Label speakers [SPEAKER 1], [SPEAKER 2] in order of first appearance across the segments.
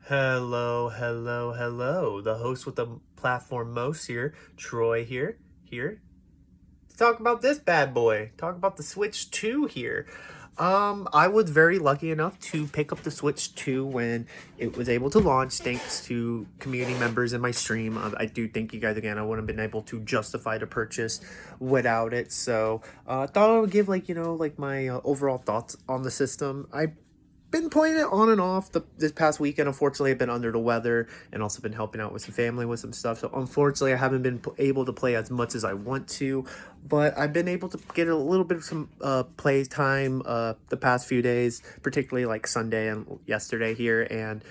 [SPEAKER 1] Hello, hello, hello. The host with the platform most here, Troy here to talk about this bad boy. Talk about the Switch 2 here. I was very lucky enough to pick up the Switch 2 when it was able to launch, thanks to community members in my stream. I do thank you guys again. I wouldn't have been able to justify the purchase without it. So, I thought I would give my overall thoughts on the system. I been playing it on and off this past weekend. Unfortunately, I've been under the weather and also been helping out with some family with some stuff. So unfortunately, I haven't been able to play as much as I want to, but I've been able to get a little bit of some play time the past few days, particularly like Sunday and yesterday here. And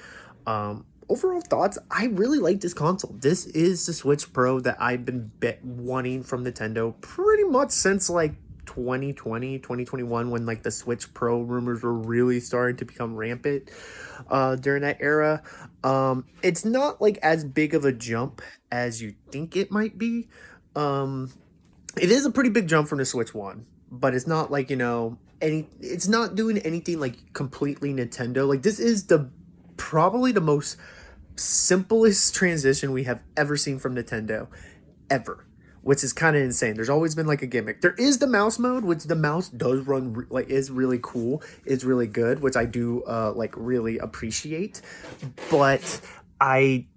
[SPEAKER 1] overall thoughts, I really like this console. This is the Switch Pro that I've been wanting from Nintendo pretty much since like 2020 2021, when like the Switch Pro rumors were really starting to become rampant during that era. It's not like as big of a jump as you think it might be. It is a pretty big jump from the Switch 1, but it's not like, it's not doing anything like completely Nintendo. Like, this is the probably the most simplest transition we have ever seen from Nintendo ever, which is kind of insane. There's always been like a gimmick. There is the mouse mode, which the mouse does run is really cool, is really good, which I do like really appreciate. But I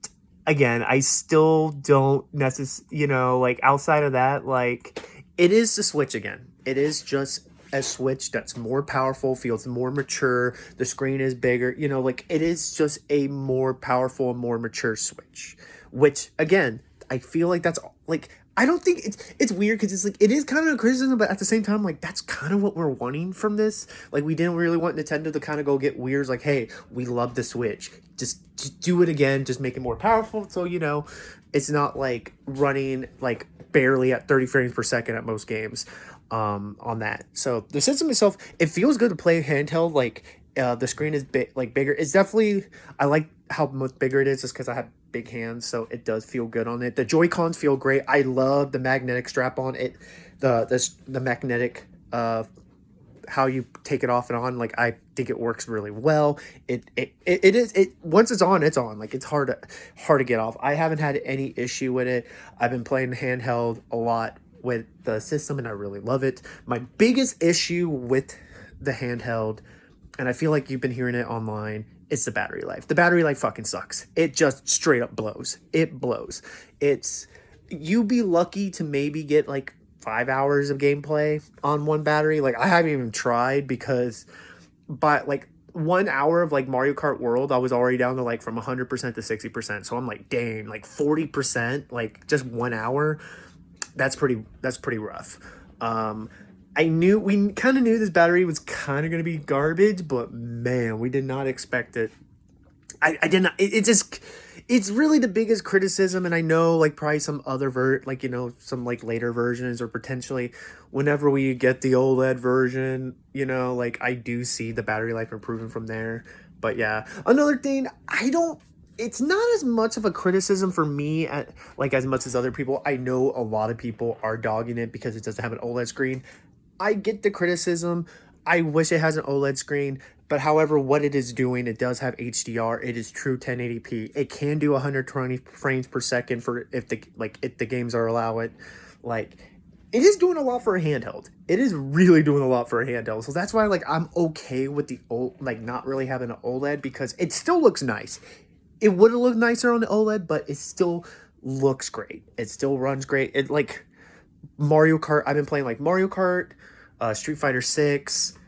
[SPEAKER 1] still don't necessarily, like outside of that, like it is the Switch again. It is just a Switch that's more powerful, feels more mature. The screen is bigger, like it is just a more powerful and more mature Switch. Which again, I feel like that's like, I don't think it's weird because it's like it is kind of a criticism, but at the same time, like that's kind of what we're wanting from this. Like, we didn't really want Nintendo to kind of go get weird. Like, hey, we love the Switch, just do it again, just make it more powerful. So it's not like running like barely at 30 frames per second at most games on that. So the system itself, it feels good to play handheld. Like the screen is bigger. It's definitely, I like how much bigger it is just because I have big hands, so it does feel good on it. The Joy-Cons feel great. I love the magnetic strap on it, the magnetic how you take it off and on. Like, I think it works really well. It once it's on, it's on. Like, it's hard to get off. I haven't had any issue with it. I've been playing handheld a lot with the system and I really love it. My biggest issue with the handheld, and I feel like you've been hearing it online, it's the battery life. The battery life fucking sucks. It just straight up blows. It blows. You be lucky to maybe get like 5 hours of gameplay on one battery. Like, I haven't even tried because by like 1 hour of like Mario Kart World, I was already down to like from 100% to 60%. So I'm like, dang, like 40%, like just 1 hour. That's pretty rough. We kind of knew this battery was kind of going to be garbage, but man, we did not expect it. I did not. It's really the biggest criticism, and I know like probably some other some like later versions, or potentially whenever we get the OLED version, like I do see the battery life improving from there. But yeah, another thing, I don't. It's not as much of a criticism for me as much as other people. I know a lot of people are dogging it because it doesn't have an OLED screen. I get the criticism. I wish it has an OLED screen, but however, what it is doing, it does have HDR. It is true 1080p. It can do 120 frames per second for if the games are allow it. Like, it is doing a lot for a handheld. It is really doing a lot for a handheld. So that's why I'm okay with the not really having an OLED, because it still looks nice. It would have looked nicer on the OLED, but it still looks great. It still runs great. It like Mario Kart. I've been playing like Mario Kart, Street Fighter 6,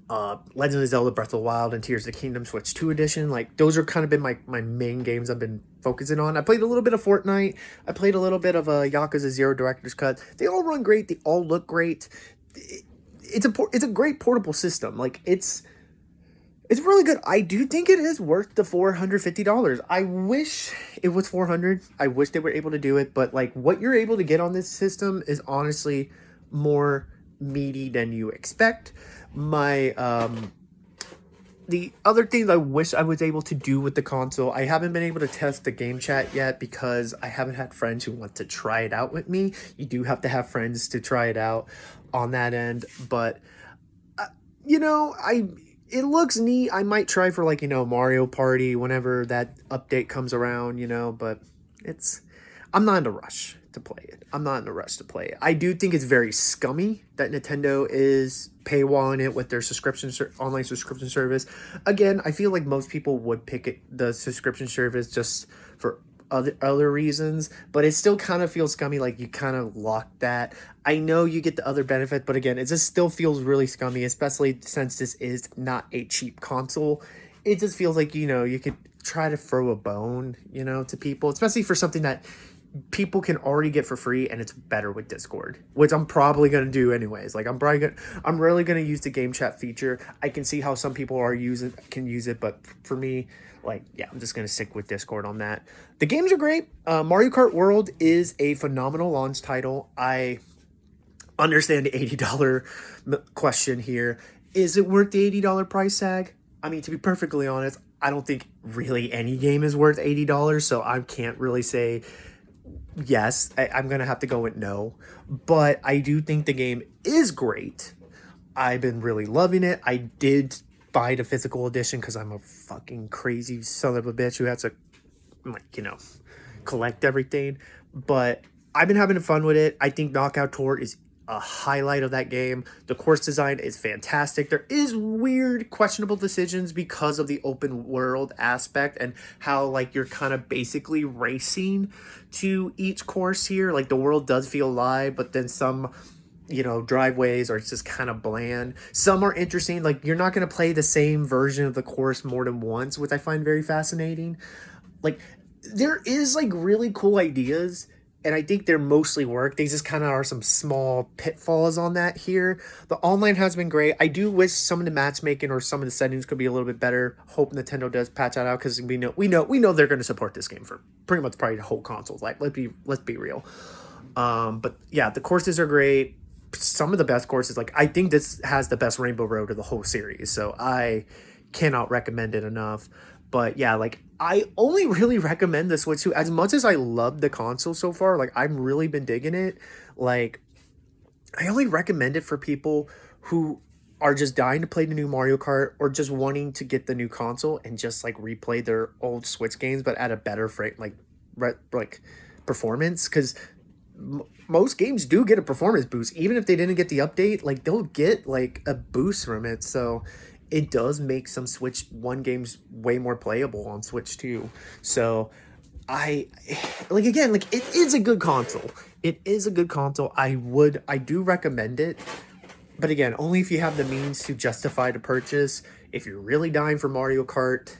[SPEAKER 1] Legend of Zelda Breath of the Wild, and Tears of the Kingdom Switch 2 edition. Like, those are kind of been my main games I've been focusing on. I played a little bit of Fortnite. I played a little bit of Yakuza 0 Director's Cut. They all run great. They all look great. It's a great portable system. Like, it's really good. I do think it is worth the $450. I wish it was $400. I wish they were able to do it, but like what you're able to get on this system is honestly more meaty than you expect. The other things I wish I was able to do with the console, I haven't been able to test the game chat yet because I haven't had friends who want to try it out with me. You do have to have friends to try it out on that end, but I it looks neat. I might try for like, Mario Party whenever that update comes around, but it's I'm not in a rush to play it. I'm not in a rush to play it. I do think it's very scummy that Nintendo is paywalling it with their online subscription service. Again, I feel like most people would pick the subscription service just for other reasons, but it still kind of feels scummy, like you kind of lock that. I know you get the other benefit, but again, it just still feels really scummy, especially since this is not a cheap console. It just feels like, you could try to throw a bone, to people, especially for something that people can already get for free, and it's better with Discord, which I'm probably going to do anyways. Like I'm really going to use the game chat feature. I can see how some people can use it, but for me, like, yeah, I'm just going to stick with Discord on that. The games are great. Mario Kart World is a phenomenal launch title. I understand the $80 question here. Is it worth the $80 price tag? I mean, to be perfectly honest, I don't think really any game is worth $80, so I can't really say yes. I'm going to have to go with no. But I do think the game is great. I've been really loving it. I did buy the physical edition because I'm a fucking crazy son of a bitch who has to, like, collect everything. But I've been having fun with it. I think Knockout Tour is a highlight of that game. The course design is fantastic. There is weird, questionable decisions because of the open world aspect and how, like, you're kind of basically racing to each course here. Like, the world does feel alive, but then some, driveways are just kind of bland. Some are interesting. Like, you're not going to play the same version of the course more than once, which I find very fascinating. Like, there is, like, really cool ideas, and I think they're mostly work. They just kind of are some small pitfalls on that here. The online has been great. I do wish some of the matchmaking or some of the settings could be a little bit better. Hope Nintendo does patch that out, because we know they're going to support this game for pretty much probably the whole console. Like, let's be real. But yeah, the courses are great. Some of the best courses. Like, I think this has the best Rainbow Road of the whole series, so I cannot recommend it enough. But yeah, like, I only really recommend the Switch 2. As much as I love the console so far, like, I've really been digging it. Like, I only recommend it for people who are just dying to play the new Mario Kart, or just wanting to get the new console and just, like, replay their old Switch games, but at a better frame, like performance. Because most games do get a performance boost, even if they didn't get the update. Like, they'll get, like, a boost from it. So it does make some Switch 1 games way more playable on Switch 2. So again, it is a good console. It is a good console. I do recommend it. But again, only if you have the means to justify the purchase, if you're really dying for Mario Kart,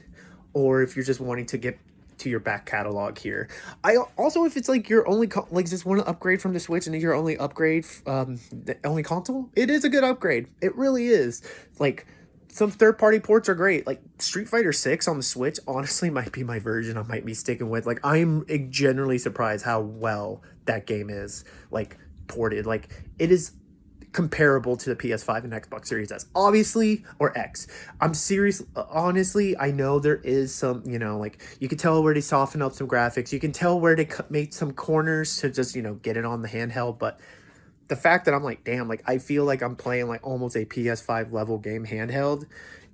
[SPEAKER 1] or if you're just wanting to get to your back catalog here. I also, if it's like your only just want to upgrade from the Switch and your only upgrade, the only console, it is a good upgrade. It really is. Like, some third-party ports are great. Like, Street Fighter 6 on the Switch honestly might be my version I might be sticking with. Like, I'm generally surprised how well that game is, like, ported. Like, it is comparable to the PS5 and Xbox Series S, obviously, or X. I'm serious. Honestly, I know there is some, like, you can tell where they soften up some graphics. You can tell where they make some corners to just, get it on the handheld. But the fact that I'm like, damn, like, I feel like I'm playing, like, almost a PS5 level game handheld,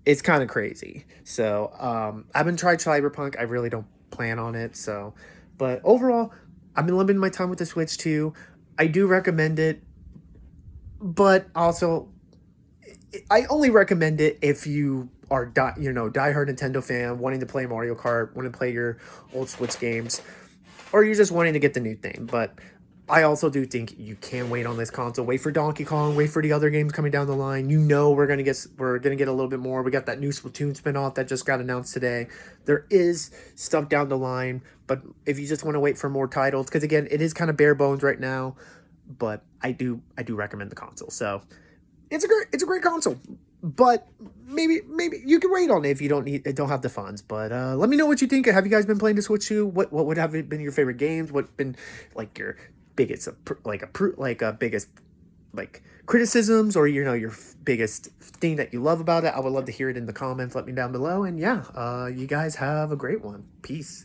[SPEAKER 1] it's kind of crazy. So, I haven't tried Cyberpunk. I really don't plan on it. So, but overall, I've been limiting my time with the Switch 2. I do recommend it. But also, I only recommend it if you are diehard Nintendo fan, wanting to play Mario Kart, wanting to play your old Switch games, or you're just wanting to get the new thing. But I also do think you can wait on this console. Wait for Donkey Kong. Wait for the other games coming down the line. We're gonna get a little bit more. We got that new Splatoon spinoff that just got announced today. There is stuff down the line, but if you just want to wait for more titles, because again, it is kind of bare bones right now. But I do recommend the console. So it's a great console. But maybe you can wait on it if you don't have the funds. But let me know what you think. Have you guys been playing the Switch 2? What would have been your favorite games? What been like your biggest biggest criticisms, or your biggest thing that you love about it? I would love to hear it in the comments. Let me down below. And yeah, you guys have a great one. Peace.